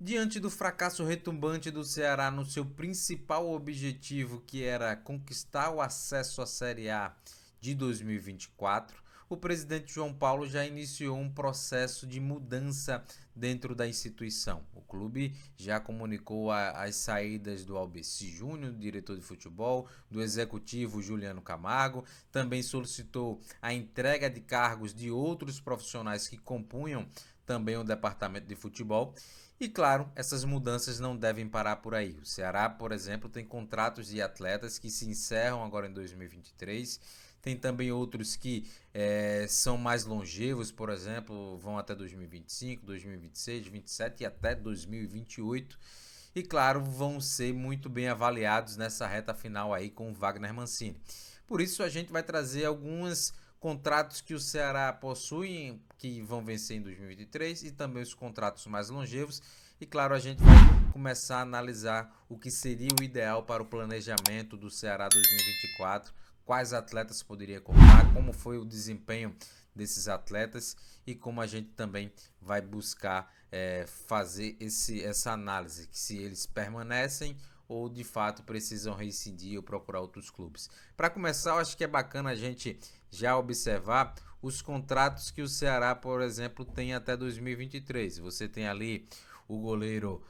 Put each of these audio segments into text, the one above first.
Diante do fracasso retumbante do Ceará no seu principal objetivo, que era conquistar o acesso à Série A de 2024, o presidente João Paulo já iniciou um processo de mudança dentro da instituição. O clube já comunicou as saídas do Albeci Júnior, diretor de futebol, do executivo Juliano Camargo, também solicitou a entrega de cargos de outros profissionais que compunham também o departamento de futebol. E claro, essas mudanças não devem parar por aí. O Ceará, por exemplo, tem contratos de atletas que se encerram agora em 2023. Tem também outros que são mais longevos, por exemplo, vão até 2025, 2026, 2027 e até 2028. E claro, vão ser muito bem avaliados nessa reta final aí com o Wagner Mancini. Por isso a gente vai trazer alguns contratos que o Ceará possui, que vão vencer em 2023, e também os contratos mais longevos. E claro, a gente vai começar a analisar o que seria o ideal para o planejamento do Ceará 2024, quais atletas poderia contar, como foi o desempenho desses atletas e como a gente também vai buscar fazer essa análise, que se eles permanecem ou de fato precisam rescindir ou procurar outros clubes. Para começar, eu acho que é bacana a gente já observar os contratos que o Ceará, por exemplo, tem até 2023. Você tem ali o goleiro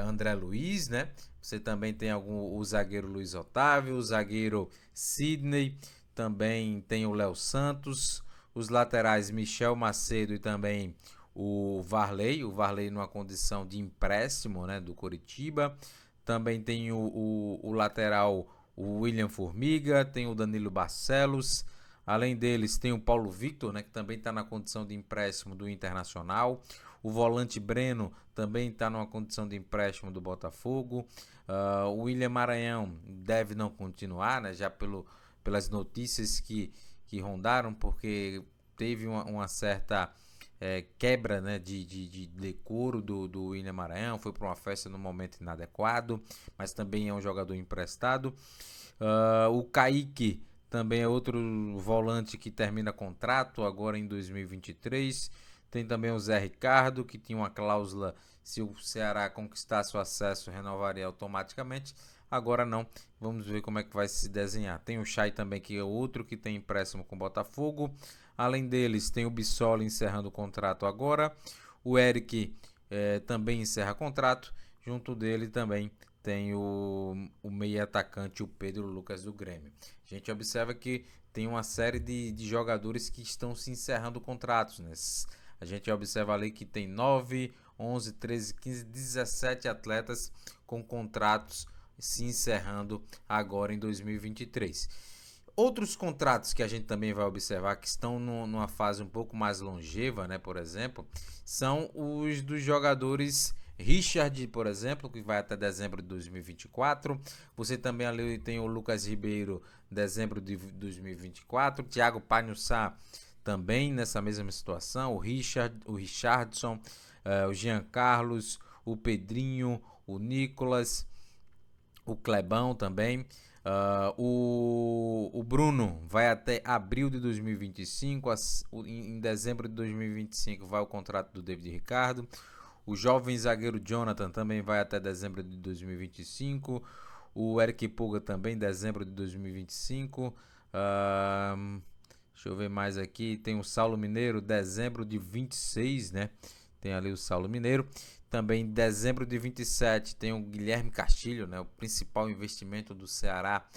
André Luiz, né? Você também tem o zagueiro Luiz Otávio, o zagueiro Sidney, também tem o Léo Santos, os laterais Michel Macedo e também o Varley numa condição de empréstimo, né, do Coritiba. Também tem o lateral o William Formiga, tem o Danilo Barcelos. Além deles, tem o Paulo Victor, né, que também está na condição de empréstimo do Internacional. O volante Breno também está numa condição de empréstimo do Botafogo. O William Maranhão deve não continuar, né, já pelas notícias que rondaram, porque teve uma certa quebra, né, de decoro do William Maranhão, foi para uma festa no momento inadequado, mas também é um jogador emprestado. O Kaique também é outro volante que termina contrato agora em 2023. Tem também o Zé Ricardo, que tinha uma cláusula, se o Ceará conquistasse o acesso, renovaria automaticamente. Agora não, vamos ver como é que vai se desenhar. Tem o Chay também, que é outro que tem empréstimo com o Botafogo. Além deles, tem o Bissoli encerrando o contrato agora. O Eric também encerra contrato. Junto dele também tem o meia atacante, o Pedro Lucas do Grêmio. A gente observa que tem uma série de jogadores que estão se encerrando contratos, né? A gente observa ali que tem 9, 11, 13, 15, 17 atletas com contratos se encerrando agora em 2023. Outros contratos que a gente também vai observar que estão numa fase um pouco mais longeva, né, por exemplo, são os dos jogadores Richard, por exemplo, que vai até dezembro de 2024. Você também ali tem o Lucas Ribeiro, dezembro de 2024. Thiago Panhussá também nessa mesma situação. O Richardson, o Jean Carlos, o Pedrinho, o Nicolas, o Clebão também. O Bruno vai até abril de 2025. Em dezembro de 2025 vai o contrato do David Ricardo. O jovem zagueiro Jonathan também vai até dezembro de 2025. O Eric Puga também, dezembro de 2025. Deixa eu ver mais aqui. Tem o Saulo Mineiro, dezembro de 26, né? Tem ali o Saulo Mineiro. Também em dezembro de 27 tem o Guilherme Castilho, né? O principal investimento do Ceará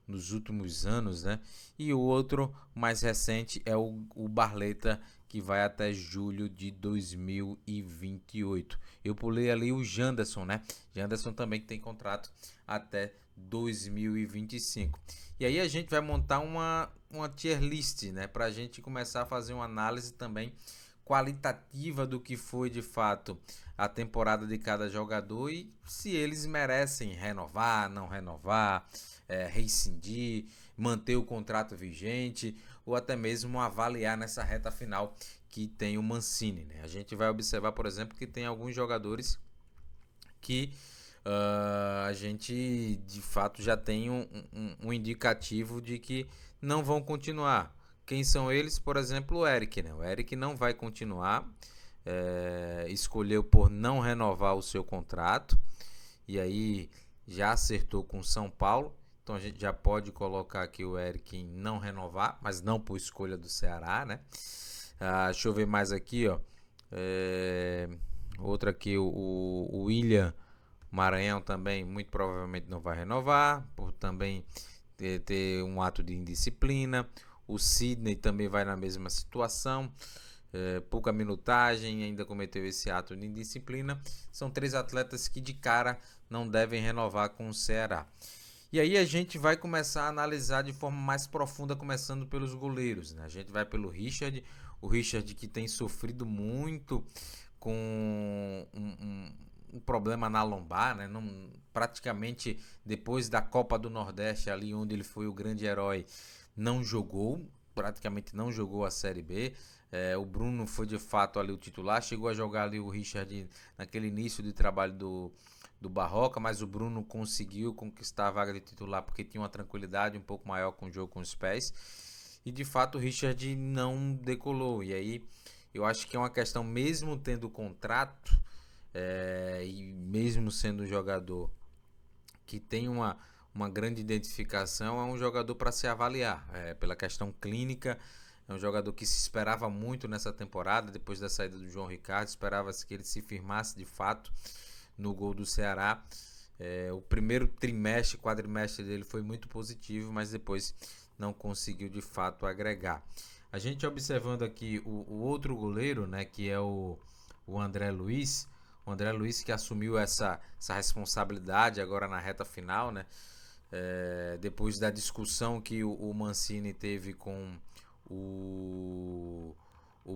nos últimos anos, né? E o outro mais recente é o Barleta, que vai até julho de 2028. Eu pulei ali o Janderson, né? Janderson também tem contrato até 2025. E aí a gente vai montar uma tier list, né? Para a gente começar a fazer uma análise também qualitativa do que foi de fato a temporada de cada jogador e se eles merecem renovar, não renovar, rescindir, manter o contrato vigente ou até mesmo avaliar nessa reta final que tem o Mancini, né? A gente vai observar, por exemplo, que tem alguns jogadores que a gente de fato já tem um indicativo de que não vão continuar. Quem são eles? Por exemplo, o Eric, né? O Eric não vai continuar. escolheu por não renovar o seu contrato, e aí já acertou com o São Paulo. Então a gente já pode colocar aqui o Eric em não renovar, mas não por escolha do Ceará, né? Deixa eu ver mais aqui, ó. Outro aqui, o William Maranhão também muito provavelmente não vai renovar, por também ter um ato de indisciplina. O Sidney também vai na mesma situação, pouca minutagem, ainda cometeu esse ato de indisciplina. São 3 atletas que de cara não devem renovar com o Ceará. E aí a gente vai começar a analisar de forma mais profunda, começando pelos goleiros, né? A gente vai pelo Richard, o Richard que tem sofrido muito com um problema na lombar, né? Não, praticamente depois da Copa do Nordeste, ali onde ele foi o grande herói, não jogou, praticamente não jogou a Série B. O Bruno foi de fato ali o titular, chegou a jogar ali o Richard naquele início de trabalho do Barroca, mas o Bruno conseguiu conquistar a vaga de titular porque tinha uma tranquilidade um pouco maior com o jogo com os pés. E de fato o Richard não decolou. E aí eu acho que é uma questão, mesmo tendo contrato, e mesmo sendo um jogador que tem uma grande identificação, é um jogador para se avaliar pela questão clínica. É um jogador que se esperava muito nessa temporada, depois da saída do João Ricardo, esperava-se que ele se firmasse de fato no gol do Ceará. O primeiro trimestre, quadrimestre dele foi muito positivo, mas depois não conseguiu de fato agregar. A gente observando aqui o outro goleiro, né, que é o André Luiz. O André Luiz que assumiu essa responsabilidade agora na reta final, né? Depois da discussão que o Mancini teve com o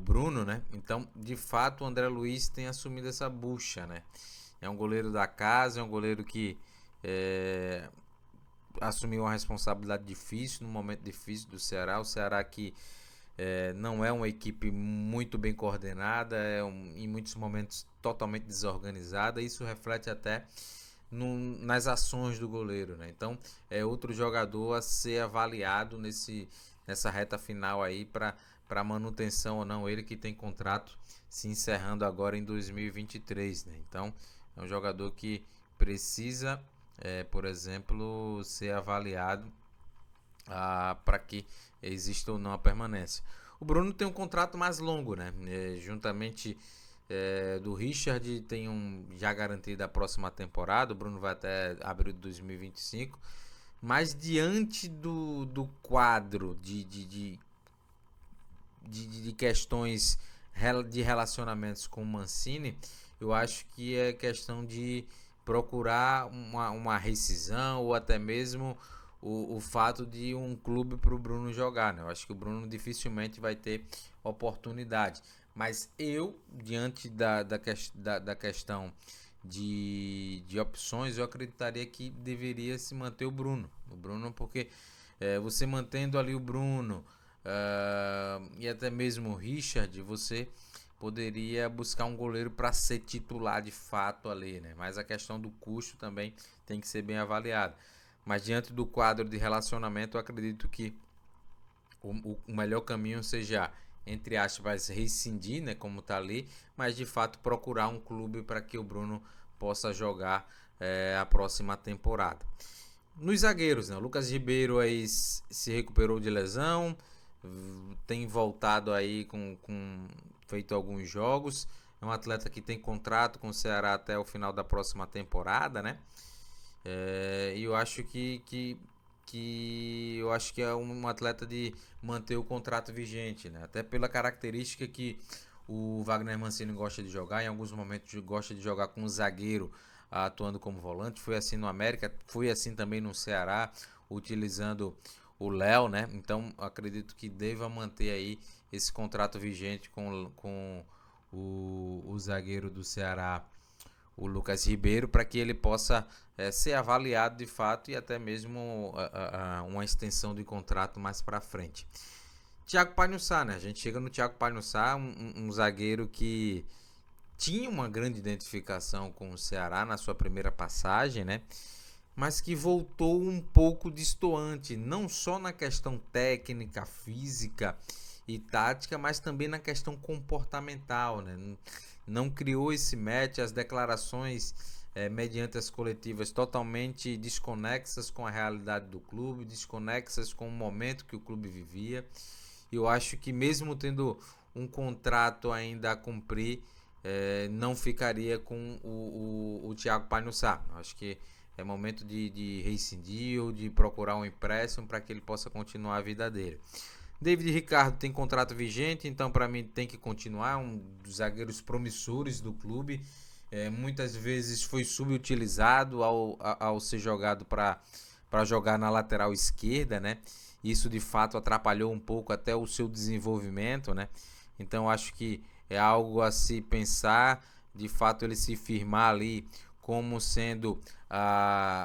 Bruno, né? Então, de fato, o André Luiz tem assumido essa bucha, né? É um goleiro da casa, é um goleiro que assumiu uma responsabilidade difícil, num momento difícil do Ceará. O Ceará que não é uma equipe muito bem coordenada, em muitos momentos totalmente desorganizada. Isso reflete até nas ações do goleiro, né? Então é outro jogador a ser avaliado nessa reta final aí para manutenção ou não. Ele que tem contrato se encerrando agora em 2023, né? Então é um jogador que precisa, por exemplo, ser avaliado para que exista ou não a permanência. O Bruno tem um contrato mais longo, né? Juntamente do Richard, tem já garantido a próxima temporada. O Bruno vai até abril de 2025. Mas diante do quadro de questões de relacionamentos com o Mancini, eu acho que é questão de procurar uma rescisão ou até mesmo o fato de um clube para o Bruno jogar, né? Eu acho que o Bruno dificilmente vai ter oportunidade. Mas eu, diante da questão de opções, eu acreditaria que deveria se manter o Bruno. O Bruno, porque você mantendo ali o Bruno e até mesmo o Richard, você poderia buscar um goleiro para ser titular de fato ali, né? Mas a questão do custo também tem que ser bem avaliada. Mas diante do quadro de relacionamento, eu acredito que o melhor caminho seja, entre aspas, rescindir, né, como tá ali, mas de fato procurar um clube para que o Bruno possa jogar a próxima temporada. Nos zagueiros, né, o Lucas Ribeiro aí se recuperou de lesão, tem voltado aí com feito alguns jogos, é um atleta que tem contrato com o Ceará até o final da próxima temporada, né? E eu acho que eu acho que é um atleta de manter o contrato vigente, né? Até pela característica que o Wagner Mancini gosta de jogar, em alguns momentos gosta de jogar com um zagueiro atuando como volante. Foi assim no América, foi assim também no Ceará, utilizando o Léo, né? Então acredito que deva manter aí esse contrato vigente com o zagueiro do Ceará, o Lucas Ribeiro, para que ele possa ser avaliado de fato e até mesmo uma extensão de contrato mais para frente. Thiago Pagnusá, né? A gente chega no Thiago Pagnusá, um zagueiro que tinha uma grande identificação com o Ceará na sua primeira passagem, né? Mas que voltou um pouco destoante, não só na questão técnica, física e tática, mas também na questão comportamental, né? Não criou esse match, as declarações mediante as coletivas totalmente desconexas com a realidade do clube, desconexas com o momento que o clube vivia. Eu acho que mesmo tendo um contrato ainda a cumprir, não ficaria com o Thiago Pagnusá. Acho que é momento de rescindir ou de procurar um empréstimo para que ele possa continuar a vida dele. David Ricardo tem contrato vigente, então para mim tem que continuar, um dos zagueiros promissores do clube. Muitas vezes foi subutilizado ao ser jogado para jogar na lateral esquerda, né? Isso de fato atrapalhou um pouco até o seu desenvolvimento, né? Então acho que é algo a se pensar, de fato ele se firmar ali como sendo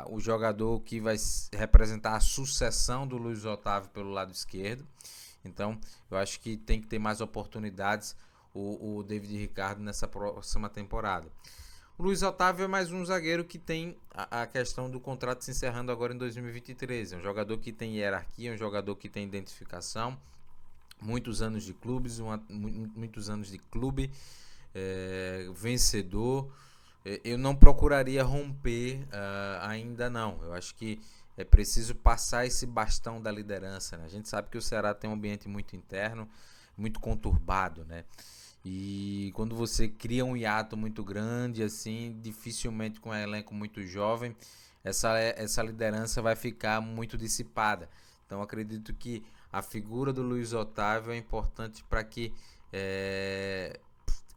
o jogador que vai representar a sucessão do Luiz Otávio pelo lado esquerdo. Então eu acho que tem que ter mais oportunidades o David Ricardo nessa próxima temporada. O Luiz Otávio é mais um zagueiro que tem a questão do contrato se encerrando agora em 2023. É um jogador que tem hierarquia, um jogador que tem identificação, muitos anos de clubes, muitos anos de clube, vencedor. Eu não procuraria romper ainda não. Eu acho que é preciso passar esse bastão da liderança, né? A gente sabe que o Ceará tem um ambiente muito interno, muito conturbado, né? E quando você cria um hiato muito grande, assim, dificilmente com um elenco muito jovem, essa liderança vai ficar muito dissipada. Então acredito que a figura do Luiz Otávio é importante para que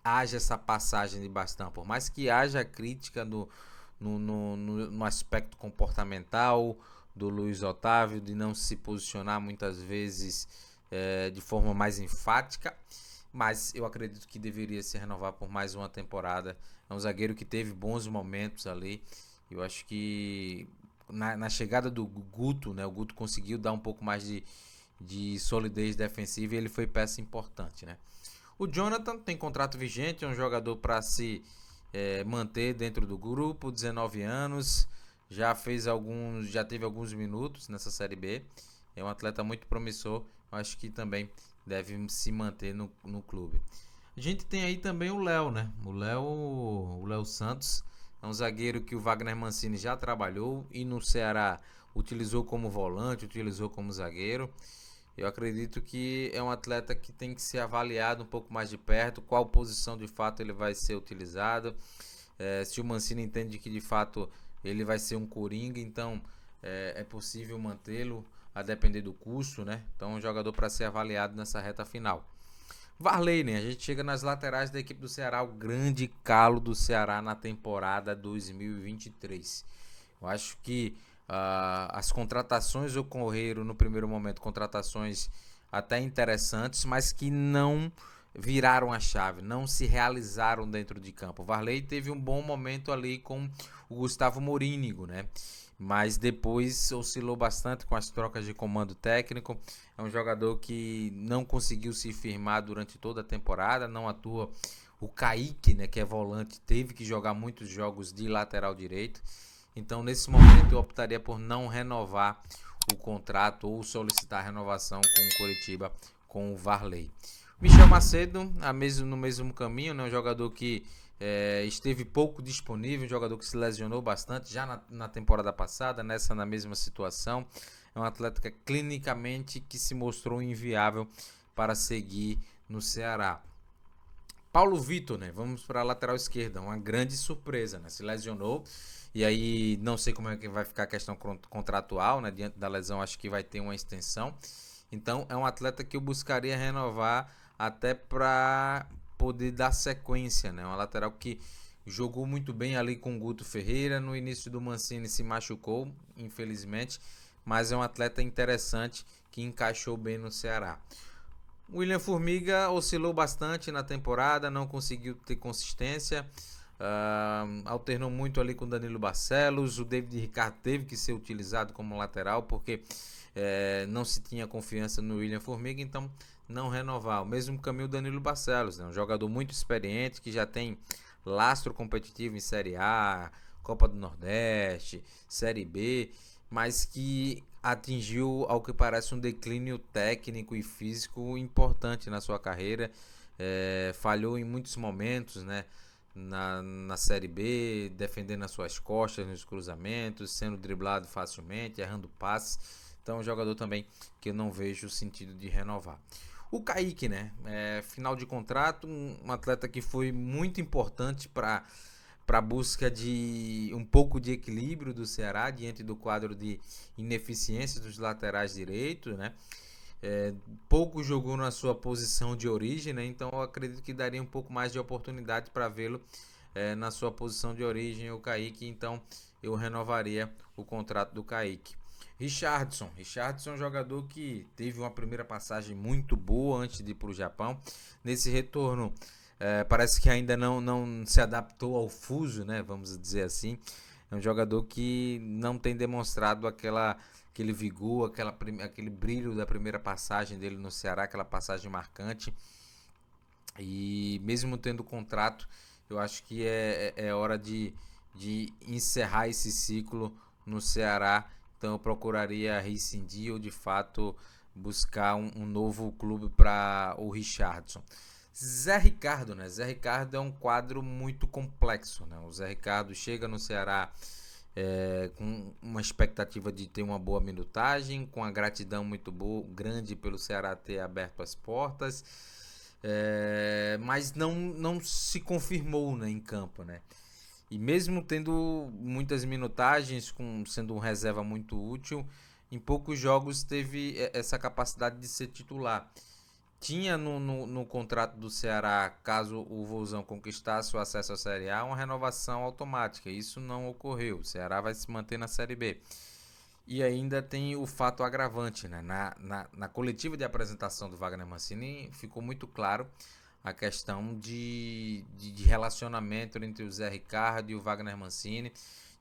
haja essa passagem de bastão. Por mais que haja crítica no aspecto comportamental do Luiz Otávio, de não se posicionar muitas vezes de forma mais enfática, mas eu acredito que deveria se renovar por mais uma temporada. É um zagueiro que teve bons momentos ali. Eu acho que na chegada do Guto, né, o Guto conseguiu dar um pouco mais de solidez defensiva e ele foi peça importante, né? O Jonathan tem contrato vigente, é um jogador para se manter dentro do grupo, 19 anos, já teve alguns minutos nessa Série B. É um atleta muito promissor, acho que também deve se manter no clube. A gente tem aí também o Léo, né? O Léo Santos é um zagueiro que o Wagner Mancini já trabalhou e no Ceará utilizou como volante, utilizou como zagueiro. Eu acredito que é um atleta que tem que ser avaliado um pouco mais de perto, qual posição de fato ele vai ser utilizado. Se o Mancini entende que de fato ele vai ser um coringa, então é possível mantê-lo a depender do custo, né? Então é um jogador para ser avaliado nessa reta final. Varley, né? A gente chega nas laterais da equipe do Ceará, o grande calo do Ceará na temporada 2023. Eu acho que as contratações ocorreram no primeiro momento, contratações até interessantes, mas que não viraram a chave, não se realizaram dentro de campo. O Varley teve um bom momento ali com o Gustavo Morínigo, né? Mas depois oscilou bastante com as trocas de comando técnico. É um jogador que não conseguiu se firmar durante toda a temporada, não atua. O Kaique, né, que é volante, teve que jogar muitos jogos de lateral direito. Então, nesse momento, eu optaria por não renovar o contrato ou solicitar renovação com o Coritiba, com o Varley. Michel Macedo, no mesmo caminho, né, um jogador que esteve pouco disponível, um jogador que se lesionou bastante já na temporada passada, na mesma situação. É um atleta que clinicamente que se mostrou inviável para seguir no Ceará. Paulo Vitor, né? Vamos para a lateral esquerda, uma grande surpresa, né? Se lesionou e aí não sei como é que vai ficar a questão contratual, né? Diante da lesão, acho que vai ter uma extensão. Então é um atleta que eu buscaria renovar até para poder dar sequência, né? Uma lateral que jogou muito bem ali com o Guto Ferreira, no início do Mancini se machucou, infelizmente, mas é um atleta interessante que encaixou bem no Ceará. William Formiga oscilou bastante na temporada, não conseguiu ter consistência, alternou muito ali com Danilo Barcelos. O David Ricardo teve que ser utilizado como lateral porque não se tinha confiança no William Formiga, então não renovar. O mesmo caminho Danilo Barcelos, né? Um jogador muito experiente que já tem lastro competitivo em Série A, Copa do Nordeste, Série B, mas que atingiu, ao que parece, um declínio técnico e físico importante na sua carreira. Falhou em muitos momentos, né? Na Série B, defendendo as suas costas nos cruzamentos, sendo driblado facilmente, errando passes. Então é um jogador também que eu não vejo sentido de renovar. O Kaique, né? Final de contrato, um atleta que foi muito importante para a busca de um pouco de equilíbrio do Ceará diante do quadro de ineficiência dos laterais direitos, né? Pouco jogou na sua posição de origem, né? Então eu acredito que daria um pouco mais de oportunidade para vê-lo na sua posição de origem, o Kaique. Então eu renovaria o contrato do Kaique. Richardson é um jogador que teve uma primeira passagem muito boa antes de ir para o Japão. Nesse retorno, parece que ainda não se adaptou ao fuso, né? Vamos dizer assim. É um jogador que não tem demonstrado aquele vigor, aquele brilho da primeira passagem dele no Ceará, aquela passagem marcante. E mesmo tendo contrato, eu acho que é hora de encerrar esse ciclo no Ceará. Então eu procuraria rescindir ou de fato buscar um novo clube para o Richardson. Zé Ricardo, né? Zé Ricardo é um quadro muito complexo, né? O Zé Ricardo chega no Ceará com uma expectativa de ter uma boa minutagem, com a gratidão muito boa, grande pelo Ceará ter aberto as portas, mas não se confirmou, né, em campo, né? E mesmo tendo muitas minutagens, sendo um reserva muito útil, em poucos jogos teve essa capacidade de ser titular. Tinha no contrato do Ceará, caso o Vozão conquistasse o acesso à Série A, uma renovação automática. Isso não ocorreu. O Ceará vai se manter na Série B. E ainda tem o fato agravante, né? Na coletiva de apresentação do Wagner Mancini, ficou muito claro a questão de relacionamento entre o Zé Ricardo e o Wagner Mancini.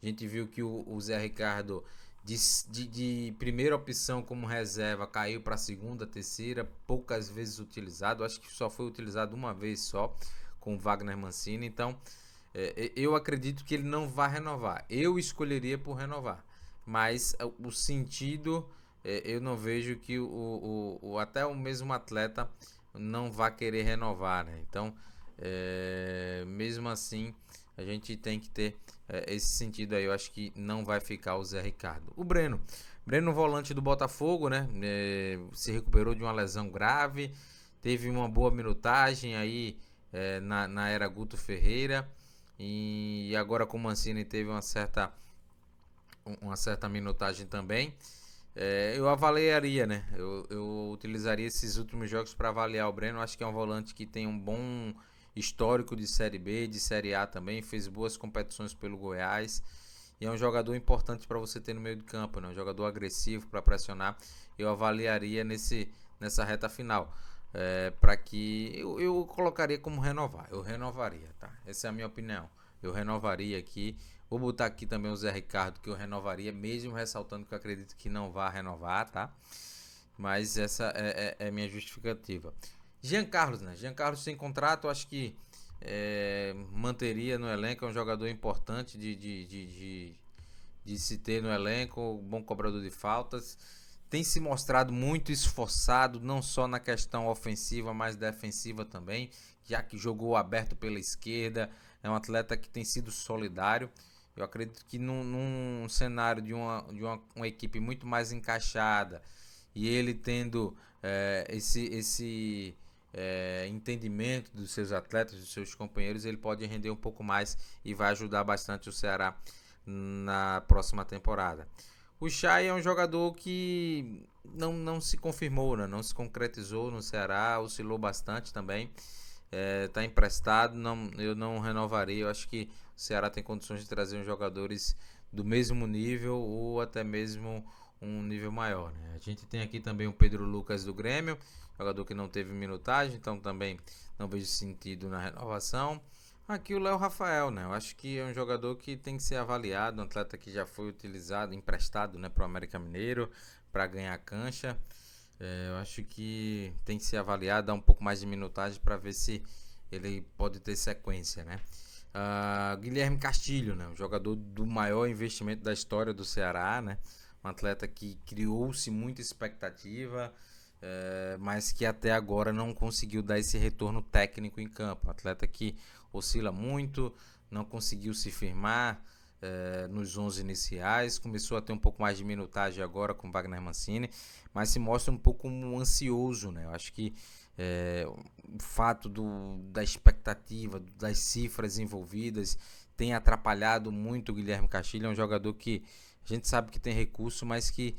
A gente viu que o Zé Ricardo, de primeira opção como reserva, caiu para a segunda, terceira, poucas vezes utilizado. Acho que só foi utilizado uma vez só com o Wagner Mancini. Então, eu acredito que ele não vai renovar. Eu escolheria por renovar. Mas o sentido, eu não vejo que até o mesmo atleta não vai querer renovar, né? Então, mesmo assim, a gente tem que ter esse sentido aí. Eu acho que não vai ficar o Zé Ricardo. O Breno, volante do Botafogo, né? Se recuperou de uma lesão grave, teve uma boa minutagem aí na era Guto Ferreira, e agora com o Mancini teve uma certa minutagem também. Eu avaliaria, né? Eu utilizaria esses últimos jogos para avaliar o Breno. Acho que é um volante que tem um bom histórico de Série B, de Série A também. Fez boas competições pelo Goiás. E é um jogador importante para você ter no meio de campo, né? Um jogador agressivo para pressionar. Eu avaliaria nessa reta final. Para que eu colocaria como renovar. Eu renovaria, tá? Essa é a minha opinião. Eu renovaria aqui. Vou botar aqui também o Zé Ricardo, que eu renovaria, mesmo ressaltando que eu acredito que não vai renovar, tá? Mas essa é minha justificativa. Jean Carlos, né? Jean Carlos sem contrato, acho que manteria no elenco. É um jogador importante de se ter no elenco, bom cobrador de faltas. Tem se mostrado muito esforçado, não só na questão ofensiva, mas defensiva também, já que jogou aberto pela esquerda. É um atleta que tem sido solidário. Eu acredito que num cenário de uma equipe muito mais encaixada, e ele tendo esse entendimento dos seus atletas, dos seus companheiros, ele pode render um pouco mais e vai ajudar bastante o Ceará na próxima temporada. O Chay é um jogador que não se confirmou, né? Não se concretizou no Ceará, oscilou bastante também. Tá emprestado, eu não renovaria. Eu acho que o Ceará tem condições de trazer uns jogadores do mesmo nível ou até mesmo um nível maior, né? A gente tem aqui também o Pedro Lucas do Grêmio, jogador que não teve minutagem, então também não vejo sentido na renovação. Aqui o Léo Rafael, né? Eu acho que é um jogador que tem que ser avaliado, um atleta que já foi utilizado, emprestado, né, para o América Mineiro para ganhar cancha. Eu acho que tem que ser avaliado, dar um pouco mais de minutagem para ver se ele pode ter sequência, né? Guilherme Castilho, né? Um jogador do maior investimento da história do Ceará, né? um atleta que criou-se muita expectativa, mas que até agora não conseguiu dar esse retorno técnico em campo. Um atleta que oscila muito, não conseguiu se firmar nos 11 iniciais, começou a ter um pouco mais de minutagem agora com Wagner Mancini, mas se mostra um pouco ansioso, né? Eu acho que o fato da expectativa, das cifras envolvidas, tem atrapalhado muito o Guilherme Castilho. É um jogador que a gente sabe que tem recurso, mas que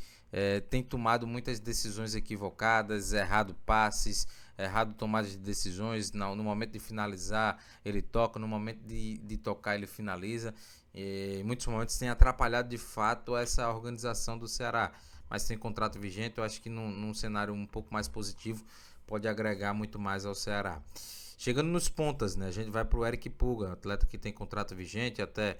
tem tomado muitas decisões equivocadas, errado passes, errado tomada de decisões. No momento de finalizar, ele toca, no momento de tocar, ele finaliza. Em muitos momentos tem atrapalhado de fato essa organização do Ceará. Mas tem contrato vigente, eu acho que num cenário um pouco mais positivo pode agregar muito mais ao Ceará. Chegando nos pontas, né? A gente vai para o Eric Puga, atleta que tem contrato vigente até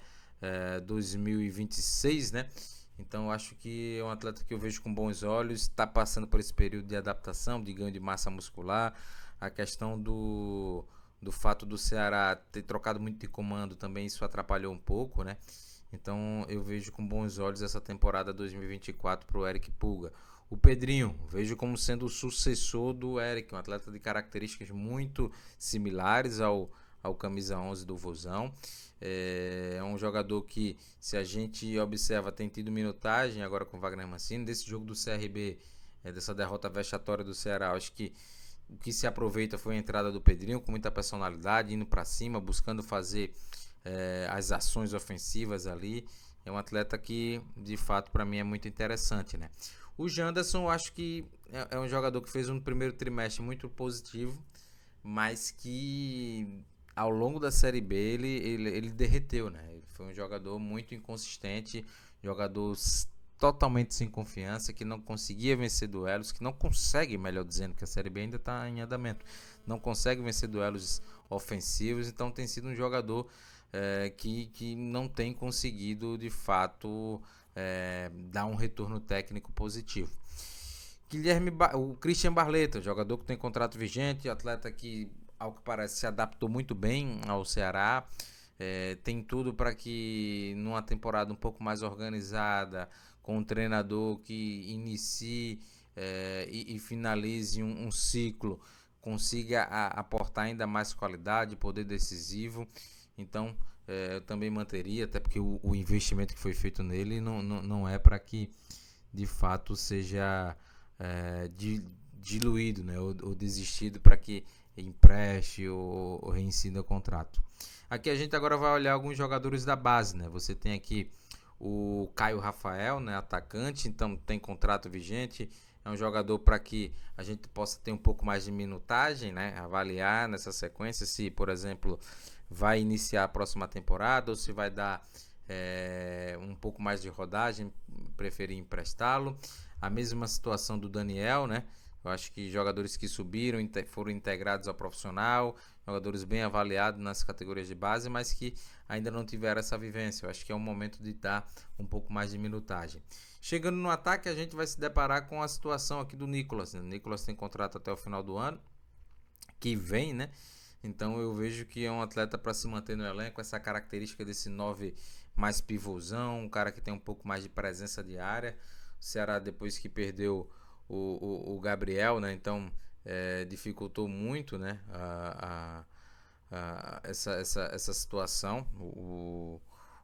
2026, né? Então eu acho que é um atleta que eu vejo com bons olhos, está passando por esse período de adaptação, de ganho de massa muscular. A questão do fato do Ceará ter trocado muito de comando também, isso atrapalhou um pouco, né? Então eu vejo com bons olhos essa temporada 2024 para o Eric Puga. O Pedrinho, vejo como sendo o sucessor do Eric, um atleta de características muito similares ao camisa 11 do Vozão. É um jogador que, se a gente observa, tem tido minutagem agora com Wagner Mancini. Desse jogo do CRB, dessa derrota vexatória do Ceará, acho que o que se aproveita foi a entrada do Pedrinho com muita personalidade, indo para cima, buscando fazer as ações ofensivas ali. É um atleta que, de fato, para mim é muito interessante, né? O Janderson, eu acho que é um jogador que fez um primeiro trimestre muito positivo, mas que ao longo da Série B ele derreteu, né? Ele foi um jogador muito inconsistente, jogador totalmente sem confiança, que não conseguia vencer duelos, que não consegue, melhor dizendo, que a Série B ainda está em andamento, não consegue vencer duelos ofensivos, então tem sido um jogador que não tem conseguido de fato dar um retorno técnico positivo. O Christian Barleta, jogador que tem contrato vigente, atleta que, ao que parece, se adaptou muito bem ao Ceará. Tem tudo para que numa temporada um pouco mais organizada, com um treinador que inicie e finalize um ciclo, consiga aportar ainda mais qualidade, poder decisivo. Então eu também manteria, até porque o investimento que foi feito nele não é para que de fato seja diluído, né, ou desistido para que empreste ou reincida o contrato. Aqui a gente agora vai olhar alguns jogadores da base, né? Você tem aqui o Caio Rafael, né, atacante, então tem contrato vigente. É um jogador para que a gente possa ter um pouco mais de minutagem, né? Avaliar nessa sequência se, por exemplo, vai iniciar a próxima temporada ou se vai dar um pouco mais de rodagem, preferir emprestá-lo. A mesma situação do Daniel, né? Eu acho que jogadores que subiram, foram integrados ao profissional, jogadores bem avaliados nas categorias de base, mas que ainda não tiveram essa vivência. Eu acho que é o momento de dar um pouco mais de minutagem. Chegando no ataque, a gente vai se deparar com a situação aqui do Nicolas. O Nicolas tem contrato até o final do ano, que vem, né? Então eu vejo que é um atleta para se manter no elenco, essa característica desse 9 mais pivôzão, um cara que tem um pouco mais de presença de área. O Ceará, depois que perdeu o Gabriel, né? Então dificultou muito, né? Essa situação.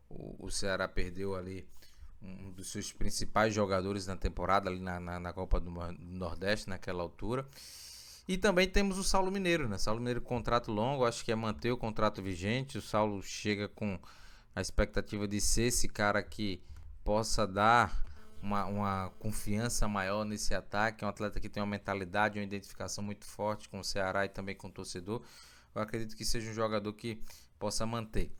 O Ceará perdeu ali um dos seus principais jogadores na temporada, ali na Copa do Nordeste, naquela altura. E também temos o Saulo Mineiro, né? Saulo Mineiro, contrato longo, acho que é manter o contrato vigente. O Saulo chega com a expectativa de ser esse cara que possa dar uma confiança maior nesse ataque. É um atleta que tem uma mentalidade, uma identificação muito forte com o Ceará e também com o torcedor. Eu acredito que seja um jogador que possa manter.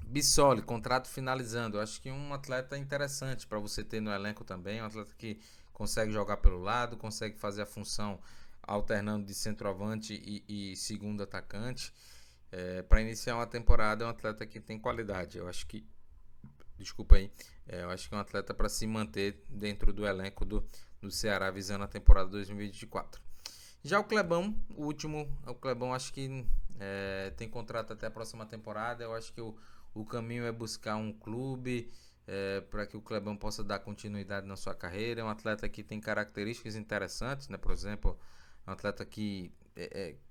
Bissoli, contrato finalizando. Eu acho que um atleta interessante para você ter no elenco também. Um atleta que consegue jogar pelo lado, consegue fazer a função alternando de centroavante e segundo atacante. Para iniciar uma temporada, é um atleta que tem qualidade. Eu acho que, desculpa aí, eu acho que é um atleta para se manter dentro do elenco do Ceará visando a temporada 2024. Já o Clebão, o Clebão acho que tem contrato até a próxima temporada. Eu acho que o caminho é buscar um clube para que o Clebão possa dar continuidade na sua carreira. É um atleta que tem características interessantes, né? Por exemplo, é um atleta que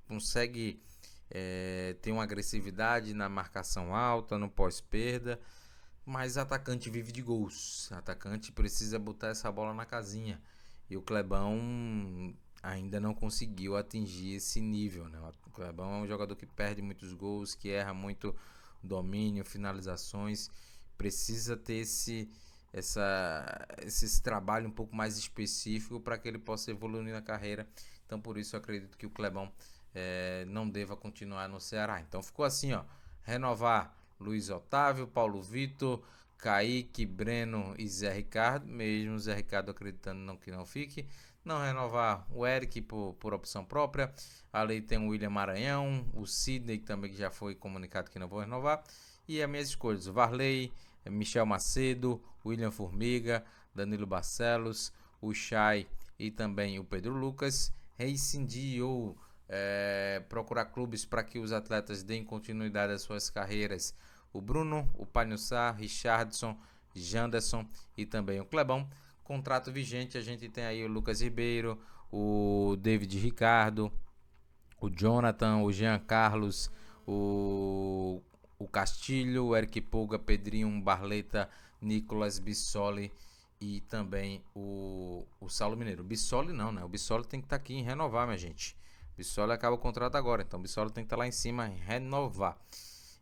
consegue ter uma agressividade na marcação alta, no pós-perda, mas atacante vive de gols. Atacante precisa botar essa bola na casinha. E o Clebão ainda não conseguiu atingir esse nível, né? O Clebão é um jogador que perde muitos gols, que erra muito domínio, finalizações. Precisa ter esse trabalho um pouco mais específico para que ele possa evoluir na carreira. Então, por isso, eu acredito que o Clebão não deva continuar no Ceará. Então, ficou assim, ó: renovar Luiz Otávio, Paulo Vitor, Kaique, Breno e Zé Ricardo, mesmo o Zé Ricardo acreditando que não fique. Não renovar o Eric por opção própria. Ali tem o William Maranhão, o Sidney, que também já foi comunicado que não vou renovar. E as minhas escolhas: o Varley, Michel Macedo, William Formiga, Danilo Barcelos, o Chay e também o Pedro Lucas. Rescindir ou procurar clubes para que os atletas deem continuidade às suas carreiras: o Bruno, o Panhussá, Richardson, Janderson e também o Clebão. Contrato vigente, a gente tem aí o Lucas Ribeiro, o David Ricardo, o Jonathan, o Jean Carlos, o Castilho, o Eric Pulga, Pedrinho, Barleta, Nicolas Bissoli e também o Saulo Mineiro. O Bissoli não, né? O Bissoli tem que estar aqui em renovar, minha gente. O Bissoli acaba o contrato agora, então o Bissoli tem que estar lá em cima em renovar.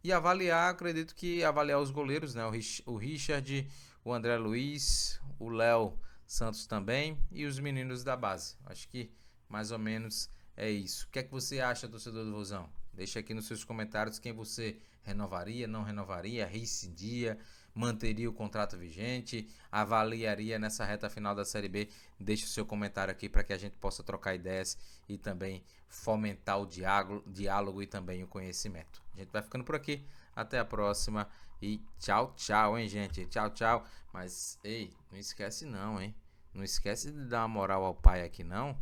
E avaliar, acredito que avaliar os goleiros, né? O Richard, o André Luiz, o Léo Santos também e os meninos da base. Acho que mais ou menos é isso. O que é que você acha, torcedor do Vozão? Deixa aqui nos seus comentários quem você renovaria, não renovaria, rescindia, manteria o contrato vigente, avaliaria nessa reta final da Série B. Deixe o seu comentário aqui para que a gente possa trocar ideias e também fomentar o diálogo e também o conhecimento. A gente vai ficando por aqui. Até a próxima e tchau, tchau, hein, gente? Tchau, tchau. Mas, ei, não esquece não, hein? Não esquece de dar uma moral ao pai aqui, não.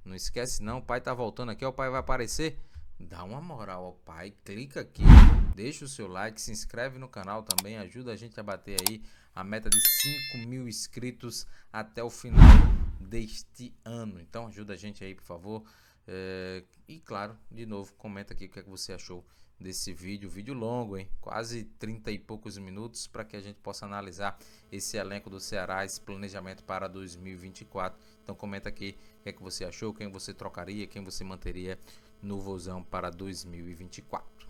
Não esquece não, o pai tá voltando aqui, o pai vai aparecer. Dá uma moral ao pai, clica aqui, deixa o seu like, se inscreve no canal também, ajuda a gente a bater aí a meta de 5.000 inscritos até o final deste ano. Então ajuda a gente aí, por favor. E claro, de novo, comenta aqui o que é que você achou desse vídeo longo, hein? Quase 30 e poucos minutos para que a gente possa analisar esse elenco do Ceará, esse planejamento para 2024. Então comenta aqui o que é que você achou, quem você trocaria, quem você manteria no Vozão para 2024.